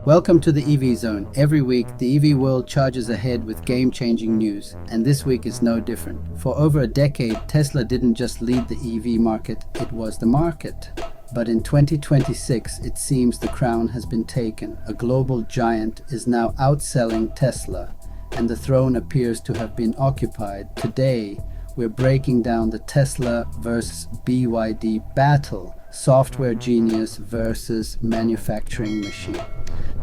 Welcome to the EV Zone. Every week, the EV world charges ahead with game-changing news, and this week is no different. For over a decade, Tesla didn't just lead the EV market, it was the market. But in 2026, it seems the crown has been taken. A global giant is now outselling Tesla, and the throne appears to have been occupied. Today, we're breaking down the Tesla versus BYD battle, software genius versus manufacturing machine.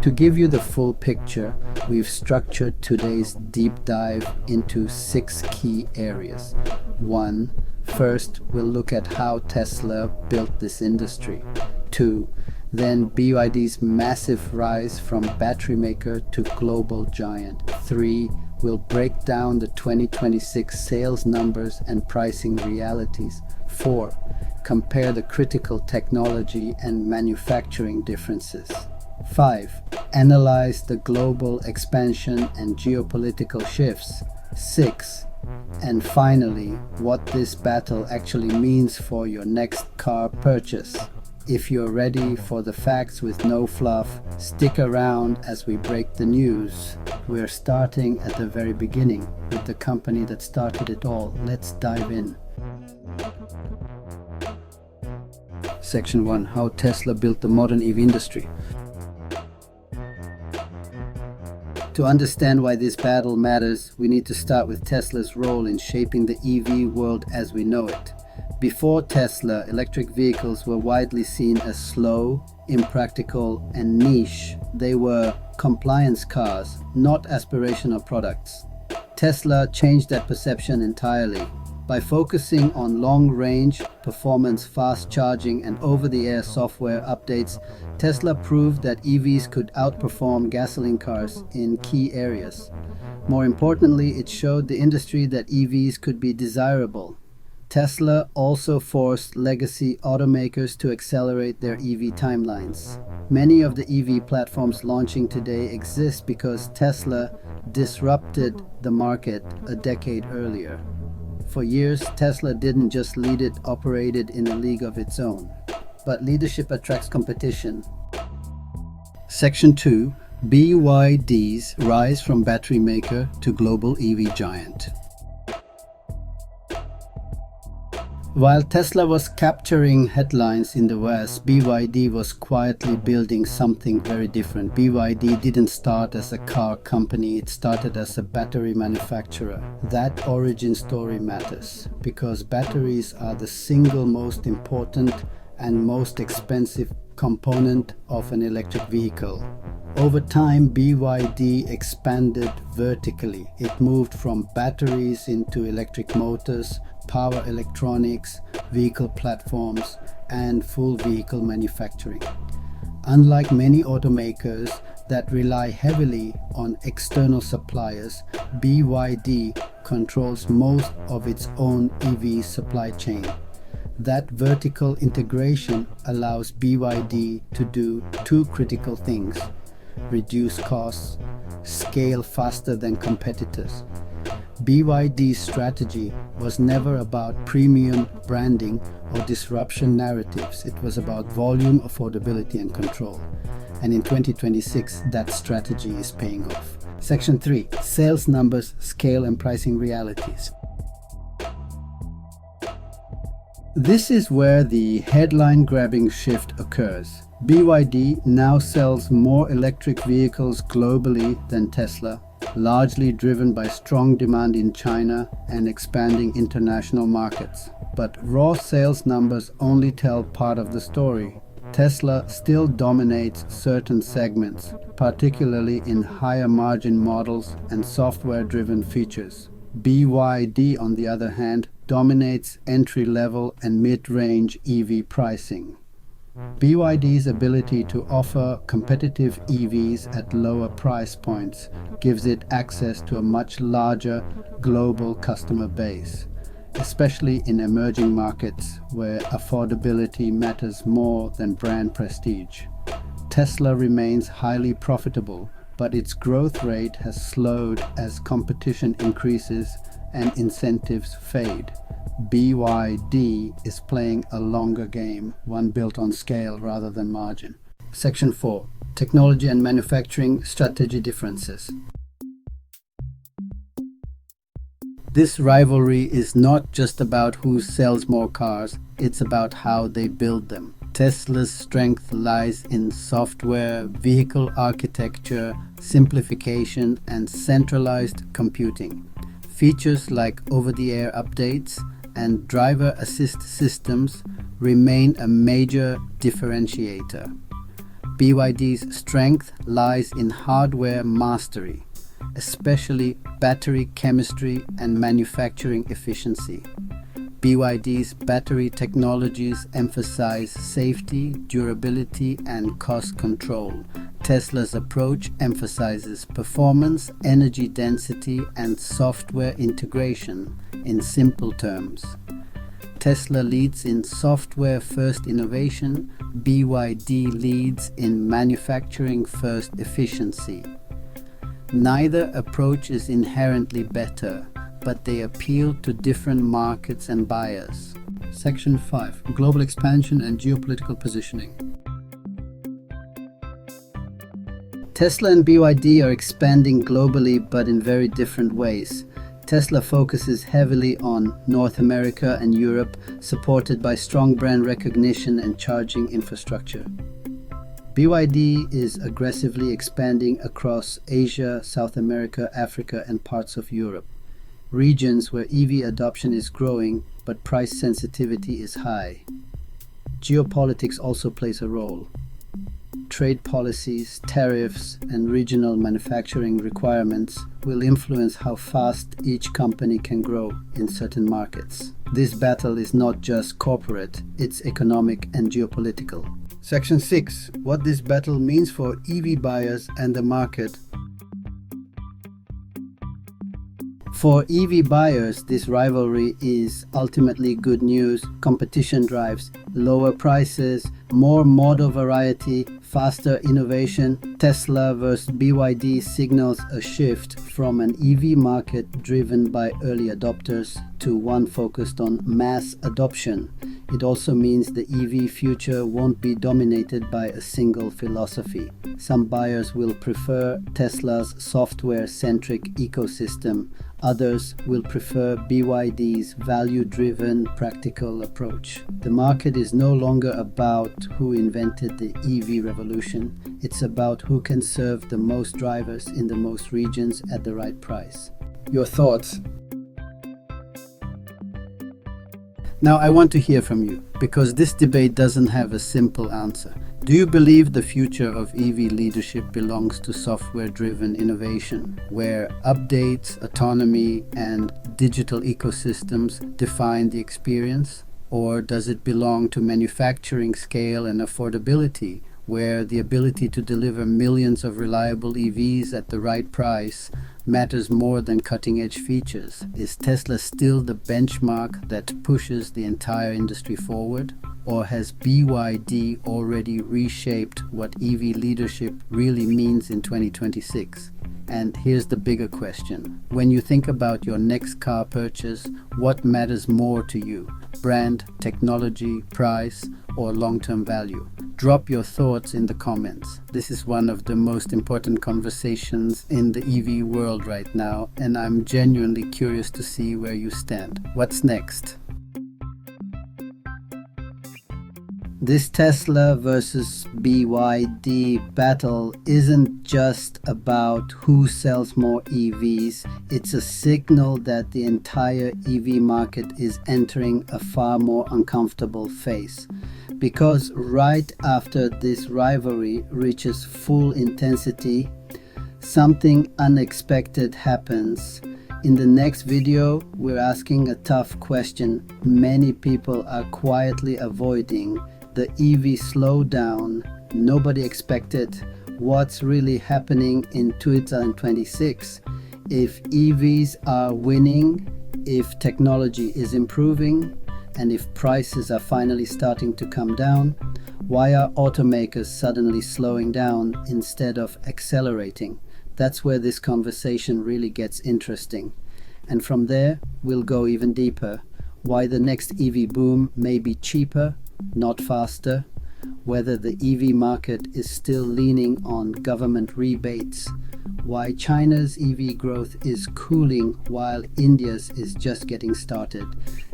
To give you the full picture, we've structured today's deep dive into 6 key areas. 1. First, we'll look at how Tesla built this industry. 2. Then BYD's massive rise from battery maker to global giant. 3. We'll break down the 2026 sales numbers and pricing realities. 4. Compare the critical technology and manufacturing differences. 5. Analyze the global expansion and geopolitical shifts. 6. And finally, what this battle actually means for your next car purchase. If you're ready for the facts with no fluff, stick around as we break the news. We're starting at the very beginning with the company that started it all. Let's dive in. Section 1. How Tesla built the modern EV industry. To understand why this battle matters, we need to start with Tesla's role in shaping the EV world as we know it. Before Tesla, electric vehicles were widely seen as slow, impractical, and niche. They were compliance cars, not aspirational products. Tesla changed that perception entirely. By focusing on long-range performance, fast charging, and over-the-air software updates, Tesla proved that EVs could outperform gasoline cars in key areas. More importantly, it showed the industry that EVs could be desirable. Tesla also forced legacy automakers to accelerate their EV timelines. Many of the EV platforms launching today exist because Tesla disrupted the market a decade earlier. For years, Tesla didn't just lead, it operated in a league of its own. But leadership attracts competition. Section 2. BYD's rise from battery maker to global EV giant. While Tesla was capturing headlines in the West, BYD was quietly building something very different. BYD didn't start as a car company, it started as a battery manufacturer. That origin story matters because batteries are the single most important and most expensive component of an electric vehicle. Over time, BYD expanded vertically. It moved from batteries into electric motors, power electronics, vehicle platforms, and full vehicle manufacturing. Unlike many automakers that rely heavily on external suppliers, BYD controls most of its own EV supply chain. That vertical integration allows BYD to do 2 critical things: reduce costs, scale faster than competitors. BYD's strategy was never about premium branding or disruption narratives. It was about volume, affordability, and control. And in 2026, that strategy is paying off. Section 3. Sales numbers, scale, and pricing realities. This is where the headline-grabbing shift occurs. BYD now sells more electric vehicles globally than Tesla, largely driven by strong demand in China and expanding international markets. But raw sales numbers only tell part of the story. Tesla still dominates certain segments, particularly in higher margin models and software-driven features. BYD, on the other hand, dominates entry-level and mid-range EV pricing. BYD's ability to offer competitive EVs at lower price points gives it access to a much larger global customer base, especially in emerging markets where affordability matters more than brand prestige. Tesla remains highly profitable, but its growth rate has slowed as competition increases and incentives fade. BYD is playing a longer game, one built on scale rather than margin. Section 4. Technology and manufacturing strategy differences. This rivalry is not just about who sells more cars, it's about how they build them. Tesla's strength lies in software, vehicle architecture, simplification, and centralized computing. Features like over-the-air updates and driver assist systems remain a major differentiator. BYD's strength lies in hardware mastery, especially battery chemistry and manufacturing efficiency. BYD's battery technologies emphasize safety, durability, and cost control. Tesla's approach emphasizes performance, energy density, and software integration. In simple terms, Tesla leads in software-first innovation, BYD leads in manufacturing-first efficiency. Neither approach is inherently better, but they appeal to different markets and buyers. Section 5. Global expansion and geopolitical positioning. Tesla and BYD are expanding globally, but in very different ways. Tesla focuses heavily on North America and Europe, supported by strong brand recognition and charging infrastructure. BYD is aggressively expanding across Asia, South America, Africa, and parts of Europe, regions where EV adoption is growing but price sensitivity is high. Geopolitics also plays a role. Trade policies, tariffs, and regional manufacturing requirements will influence how fast each company can grow in certain markets. This battle is not just corporate, it's economic and geopolitical. Section 6. What this battle means for EV buyers and the market. For EV buyers, this rivalry is ultimately good news. Competition drives lower prices, more model variety, faster innovation. Tesla versus BYD signals a shift from an EV market driven by early adopters to one focused on mass adoption. It also means the EV future won't be dominated by a single philosophy. Some buyers will prefer Tesla's software-centric ecosystem. Others will prefer BYD's value-driven, practical approach. The market is no longer about who invented the EV revolution. It's about who can serve the most drivers in the most regions at the right price. Your thoughts? Now I want to hear from you, because this debate doesn't have a simple answer. Do you believe the future of EV leadership belongs to software-driven innovation, where updates, autonomy, and digital ecosystems define the experience? Or does it belong to manufacturing scale and affordability, where the ability to deliver millions of reliable EVs at the right price matters more than cutting-edge features? Is Tesla still the benchmark that pushes the entire industry forward? Or has BYD already reshaped what EV leadership really means in 2026? And here's the bigger question. When you think about your next car purchase, what matters more to you? Brand, technology, price, or long-term value? Drop your thoughts in the comments. This is one of the most important conversations in the EV world right now, and I'm genuinely curious to see where you stand. What's next? This Tesla versus BYD battle isn't just about who sells more EVs. It's a signal that the entire EV market is entering a far more uncomfortable phase. Because right after this rivalry reaches full intensity, something unexpected happens. In the next video, we're asking a tough question many people are quietly avoiding: the EV slowdown nobody expected. What's really happening in 2026? If EVs are winning, if technology is improving, and if prices are finally starting to come down, why are automakers suddenly slowing down instead of accelerating? That's where this conversation really gets interesting. And from there, we'll go even deeper. Why the next EV boom may be cheaper, not faster. whether the EV market is still leaning on government rebates, why China's EV growth is cooling while India's is just getting started,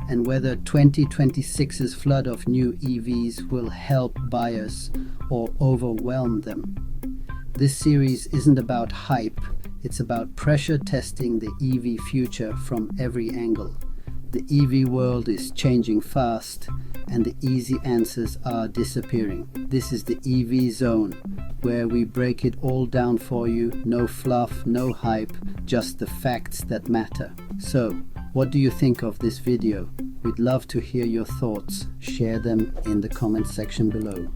and whether 2026's flood of new EVs will help buyers or overwhelm them. This series isn't about hype, it's about pressure testing the EV future from every angle. The EV world is changing fast, and the easy answers are disappearing. This is the EV Zone, where we break it all down for you. No fluff, no hype, just the facts that matter. So, what do you think of this video? We'd love to hear your thoughts. Share them in the comment section below.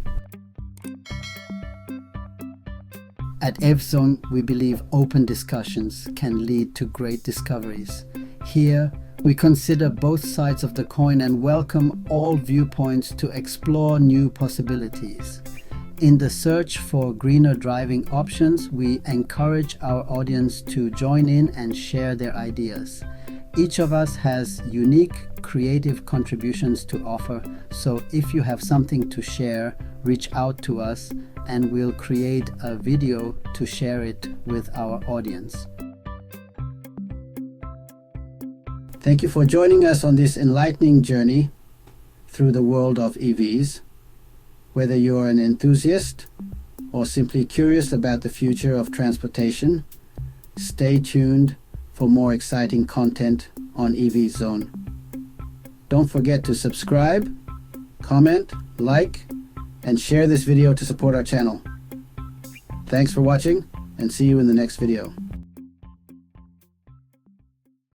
At EV-Zone, we believe open discussions can lead to great discoveries. Here, we consider both sides of the coin and welcome all viewpoints to explore new possibilities. In the search for greener driving options, we encourage our audience to join in and share their ideas. Each of us has unique, creative contributions to offer, so if you have something to share, reach out to us and we'll create a video to share it with our audience. Thank you for joining us on this enlightening journey through the world of EVs. Whether you're an enthusiast or simply curious about the future of transportation, stay tuned for more exciting content on EV Zone. Don't forget to subscribe, comment, like, and share this video to support our channel. Thanks for watching, and see you in the next video.